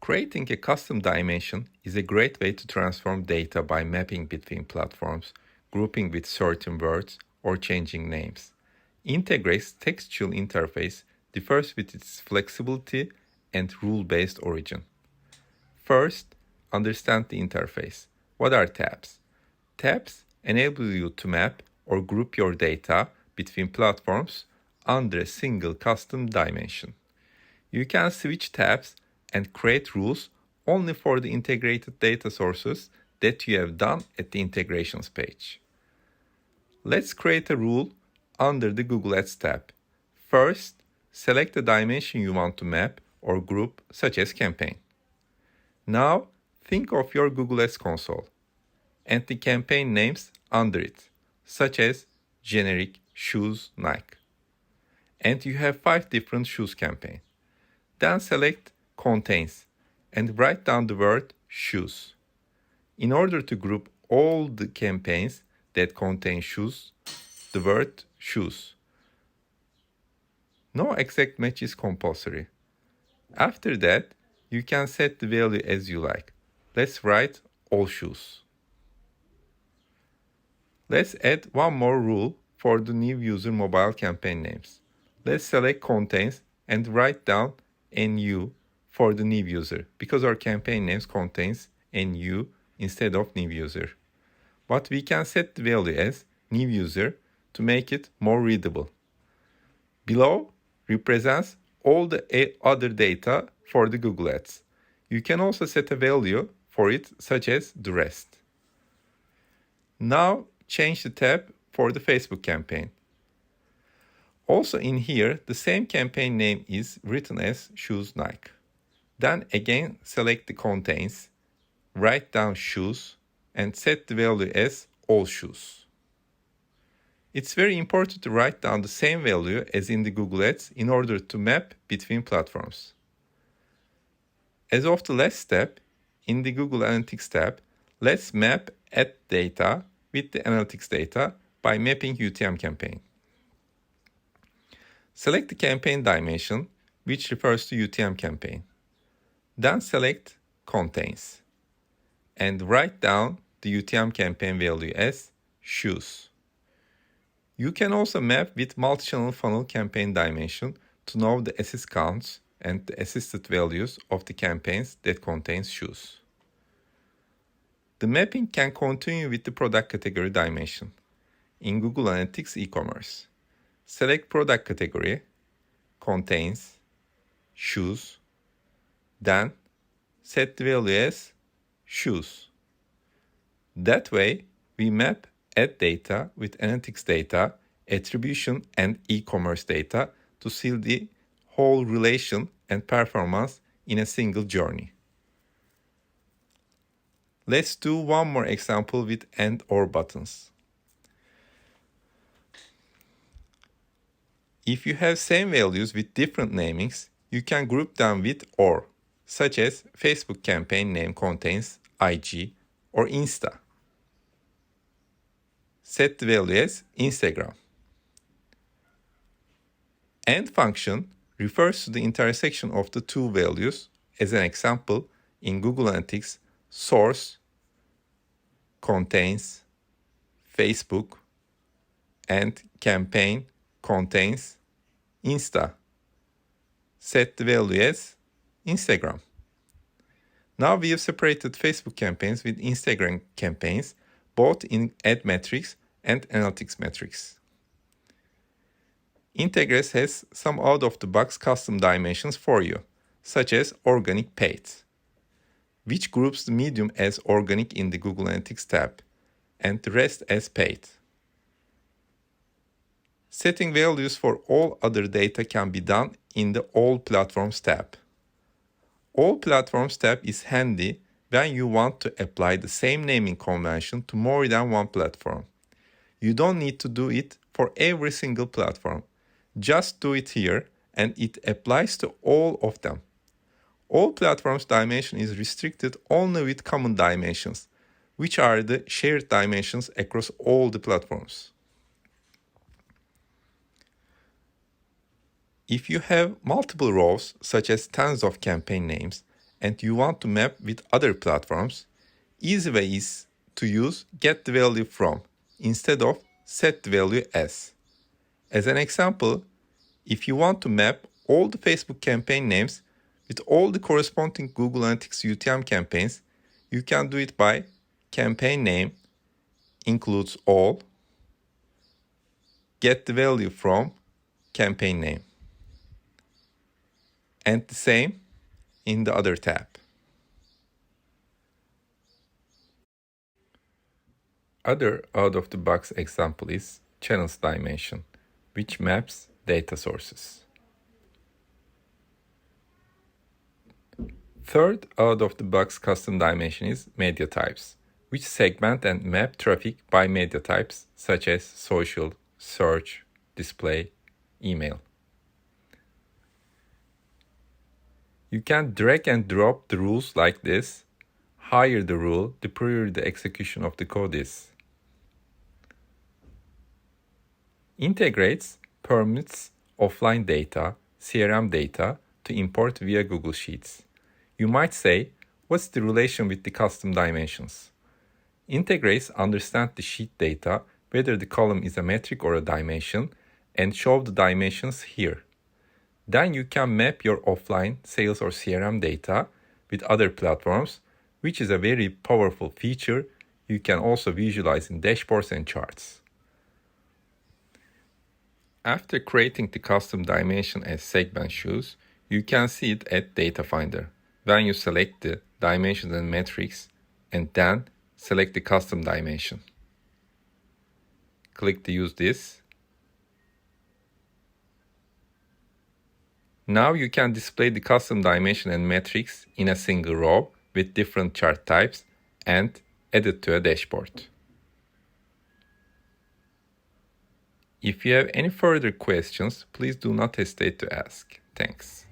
Creating a custom dimension is a great way to transform data by mapping between platforms, grouping with certain words, or changing names. Integrate's textual interface differs with its flexibility and rule-based origin. First, understand the interface. What are tabs? Tabs enable you to map or group your data between platforms under a single custom dimension. You can switch tabs and create rules only for the integrated data sources that you have done at the integrations page. Let's create a rule under the Google Ads tab. First, select the dimension you want to map or group, such as campaign. Now, think of your Google Ads console and the campaign names under it, such as generic shoes Nike. And you have 5 different shoes campaigns. Then select contains and write down the word shoes. In order to group all the campaigns that contain shoes, the word shoes. No exact match is compulsory. After that, you can set the value as you like. Let's write all shoes. Let's add one more rule for the new user mobile campaign names. Let's select contains and write down NU for the new user because our campaign names contains NU instead of new user. But we can set the value as new user to make it more readable. Below represents all the other data for the Google Ads. You can also set a value for it, such as the rest. Now change the tab for the Facebook campaign. Also in here, the same campaign name is written as shoes Nike. Then again select the contains, write down shoes, and set the value as all shoes. It's very important to write down the same value as in the Google Ads in order to map between platforms. As of the last step, in the Google Analytics tab, let's map ad data with the analytics data by mapping UTM campaign. Select the campaign dimension, which refers to UTM campaign. Then select contains and write down the UTM campaign value as shoes. You can also map with multi-channel funnel campaign dimension to know the assist counts and the assisted values of the campaigns that contains shoes. The mapping can continue with the product category dimension. In Google Analytics e-commerce, select product category, contains, shoes, then set the value as shoes. That way, we map ad data with analytics data, attribution, and e-commerce data to see the whole relation and performance in a single journey. Let's do one more example with and or buttons. If you have same values with different namings, you can group them with or, such as Facebook campaign name contains IG or Insta. Set the value as Instagram. AND function refers to the intersection of the two values. As an example, in Google Analytics, source contains Facebook and campaign contains Insta. Set the value as Instagram. Now we have separated Facebook campaigns with Instagram campaigns, both in ad metrics and analytics metrics. Integrates has some out-of-the-box custom dimensions for you, such as organic paid, which groups the medium as organic in the Google Analytics tab, and the rest as paid. Setting values for all other data can be done in the All Platforms tab. All Platforms tab is handy when you want to apply the same naming convention to more than one platform. You don't need to do it for every single platform. Just do it here and it applies to all of them. All platforms dimension is restricted only with common dimensions, which are the shared dimensions across all the platforms. If you have multiple rows, such as tons of campaign names, and you want to map with other platforms, easy way is to use get the value from instead of set the value as. As an example, if you want to map all the Facebook campaign names with all the corresponding Google Analytics UTM campaigns, you can do it by campaign name includes all, get the value from campaign name. And the same in the other tab. Other out-of-the-box example is channels dimension, which maps data sources. Third out-of-the-box custom dimension is media types, which segment and map traffic by media types such as social, search, display, email. You can drag and drop the rules like this. Higher the rule, the poorer the execution of the code is. Integrates permits offline data, CRM data, to import via Google Sheets. You might say, what's the relation with the custom dimensions? Integrates understand the sheet data, whether the column is a metric or a dimension, and show the dimensions here. Then you can map your offline sales or CRM data with other platforms, which is a very powerful feature you can also visualize in dashboards and charts. After creating the custom dimension as segment shows, you can see it at Data Finder when you select the dimensions and metrics and then select the custom dimension. Click to use this. Now you can display the custom dimension and metrics in a single row with different chart types and add it to a dashboard. If you have any further questions, please do not hesitate to ask. Thanks.